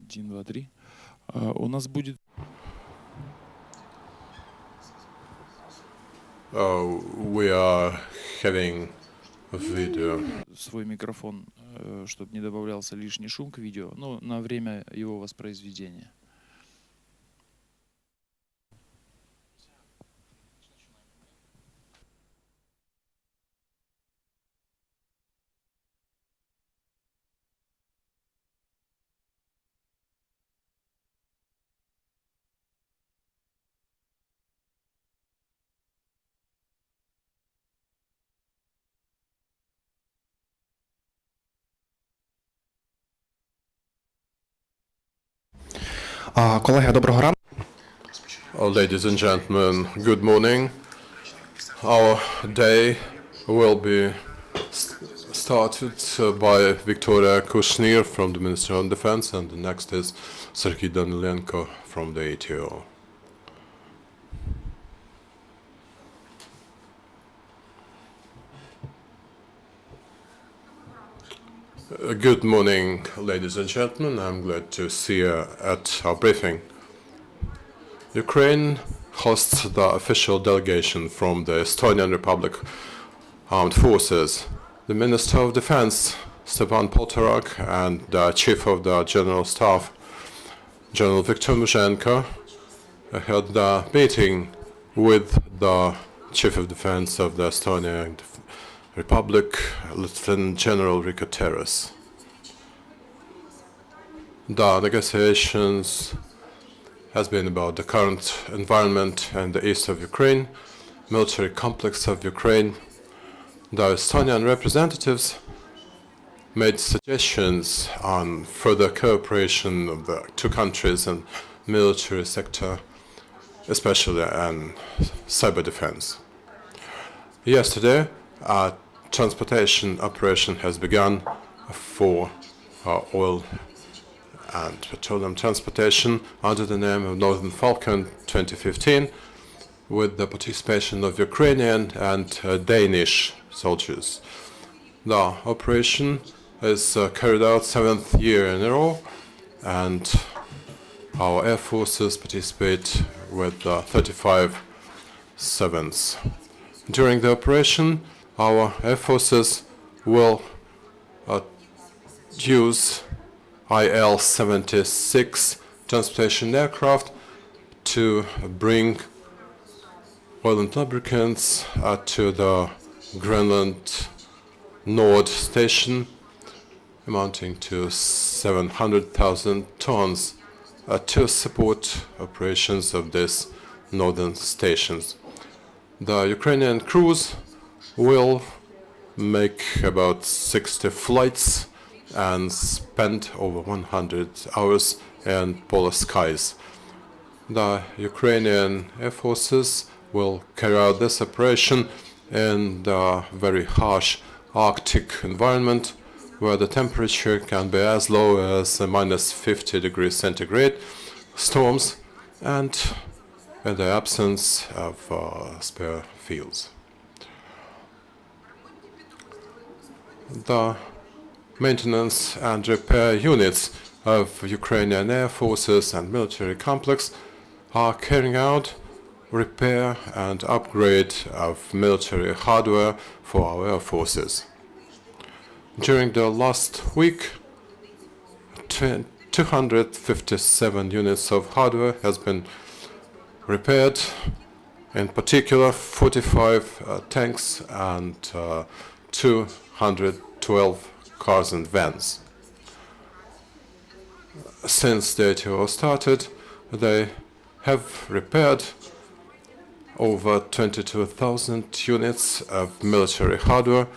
1, 2, 3. У нас будет... We are having a video. Свой микрофон, чтобы не добавлялся лишний шум к видео, ну, на время его воспроизведения. Колеги, доброго ранку. Ladies and gentlemen, good morning. Our day will be started by Viktoria Kushnir from the Ministry of Defense, and the next is Sergiy Danylenko from the ATO. Good morning, ladies and gentlemen. I'm glad to see you at our briefing. Ukraine hosts the official delegation from the Estonian Republic Armed Forces. The Minister of Defense, Stepan Poltorak, and the Chief of the General Staff, General Viktoria, held a meeting with the Chief of Defense of the Estonian Republic, Lieutenant General Rico Teres. The negotiations has been about the current environment in the east of Ukraine, military complex of Ukraine. The Estonian representatives made suggestions on further cooperation of the two countries in military sector, especially in cyber defense. Yesterday, a transportation operation has begun for oil and petroleum transportation under the name of Northern Falcon 2015, with the participation of Ukrainian and Danish soldiers. The operation is carried out 7th year in a row, and our air forces participate with 35 sevens. During the operation, our air forces will use IL-76 transportation aircraft to bring oil and lubricants to the Greenland Nord station, amounting to 700,000 tons to support operations of these northern stations. The Ukrainian crews will make about 60 flights and spend over 100 hours in polar skies. The Ukrainian air forces will carry out this operation in the very harsh Arctic environment, where the temperature can be as low as minus 50 degrees centigrade, storms, and in the absence of spare fuels. The maintenance and repair units of Ukrainian air forces and military complex are carrying out repair and upgrade of military hardware for our air forces. During the last week, 257 units of hardware has been repaired, in particular 45 tanks and 212 cars and vans. Since the ATO started, they have repaired over 22,000 units of military hardware,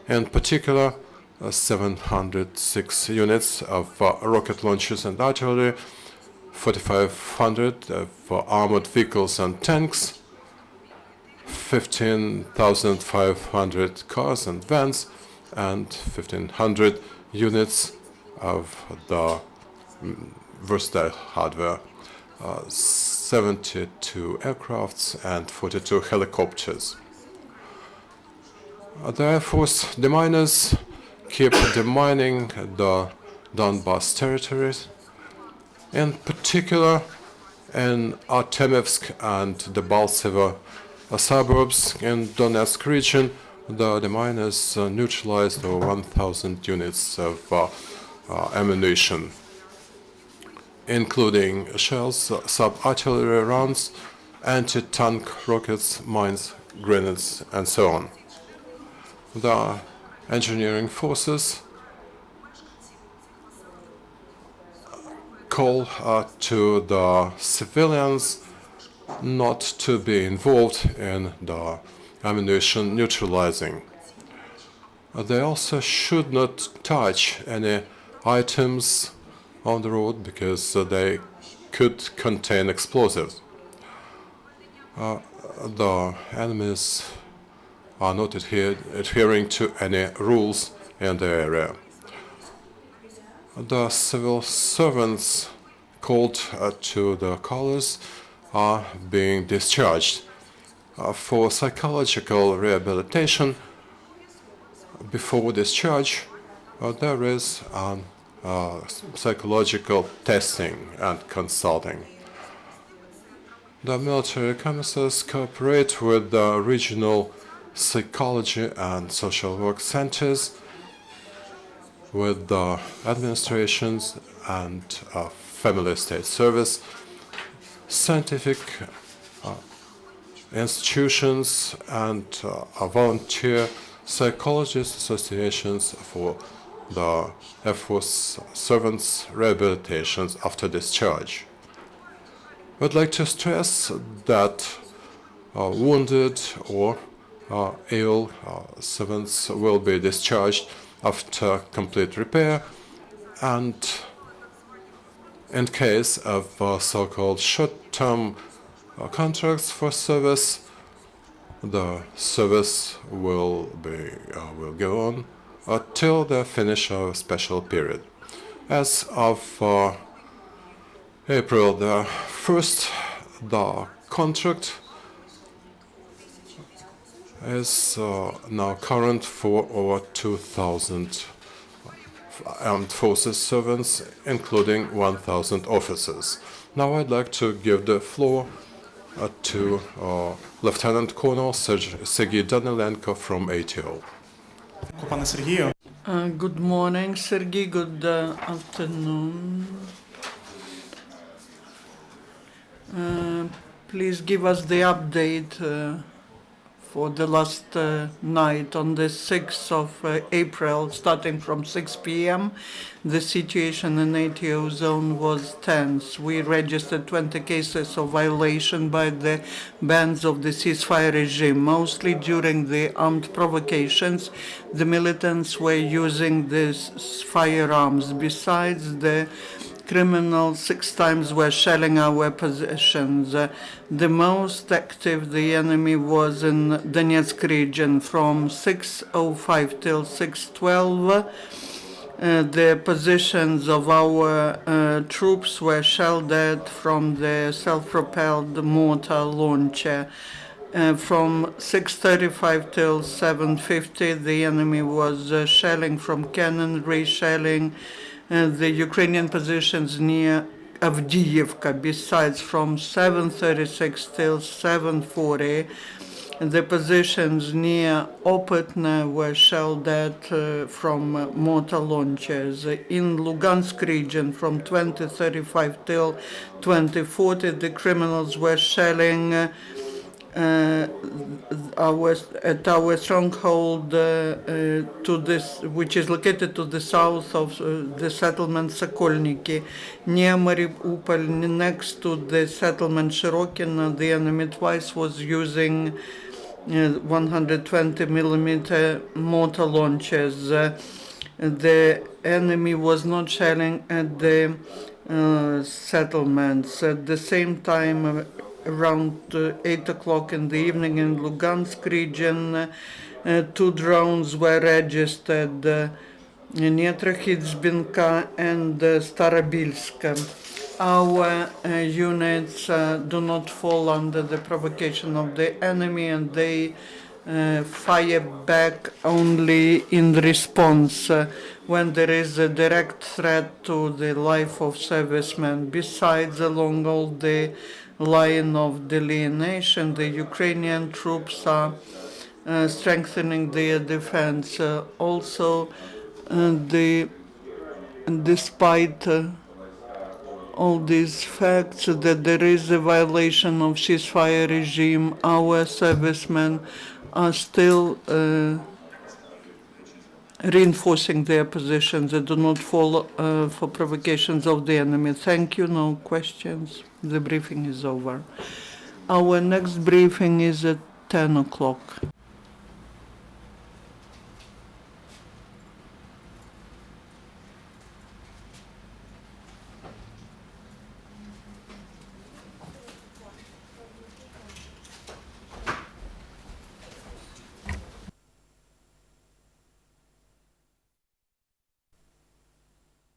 in particular 706 units of rocket launchers and artillery, 4,500 for armored vehicles and tanks, 15,500 cars and vans, and 1,500 units of the versatile hardware, 72 aircrafts and 42 helicopters. The Air Force deminers keep demining the Donbas territories In particular, in Artemivsk and the Balsevo suburbs in Donetsk region, the miners neutralized over 1,000 units of ammunition, including shells, sub-artillery rounds, anti-tank rockets, mines, grenades, and so on. The engineering forces call to the civilians not to be involved in the ammunition neutralizing. They also should not touch any items on the road because they could contain explosives. The enemies are not adhering to any rules in the area. The civil servants called to the colors are being discharged. For psychological rehabilitation, before discharge, there is psychological testing and consulting. The military commissars cooperate with the regional psychology and social work centers, with the administrations and family state service, scientific institutions, and volunteer psychologist associations for the Air Force servants' rehabilitations after discharge. I'd like to stress that wounded or ill servants will be discharged after complete repair, and in case of so-called short-term contracts for service, the service will go on until the finish of a special period. As of April the 1st, the contract is now current for over 2,000 armed forces servants, including 1,000 officers. Now I'd like to give the floor to Lieutenant Colonel Sergiy Danylenko from ATO. Good morning, Sergiy. Good afternoon. Please give us the update for the last night on the 6th of April, starting from 6 p.m. The situation in ATO zone was tense. We registered 20 cases of violation by the bands of the ceasefire regime. Mostly during the armed provocations, the militants were using these firearms. Besides, the criminals 6 times were shelling our positions. The most active the enemy was in Donetsk region from 6:05 till 6:12. The positions of our troops were shelled at from the self-propelled mortar launcher. From 6:35 till 7:50, the enemy was shelling from cannon, reshelling the Ukrainian positions near Avdiivka. Besides, from 7:36 till 7:40, the positions near Opytne were shelled at from mortar launchers. In Lugansk region, from 20:35 till 20:40, the criminals were shelling our stronghold which is located to the south of the settlement Sokolniki, near Mariupol, next to the settlement Shirokino. The enemy twice was using 120 millimeter mortar launchers. The enemy was not shelling at the settlements. At the same time, around 8 o'clock in the evening in Lugansk region, 2 drones were registered near Trakhizbinka and Starobilsk. Our units do not fall under the provocation of the enemy, and they fire back only in response when there is a direct threat to the life of servicemen. Besides, along all the line of delineation, the Ukrainian troops are strengthening their defense. Despite all these facts that there is a violation of ceasefire regime, our servicemen are still reinforcing their positions. They do not fall for provocations of the enemy. Thank you. No questions. The briefing is over. Our next briefing is at 10 o'clock.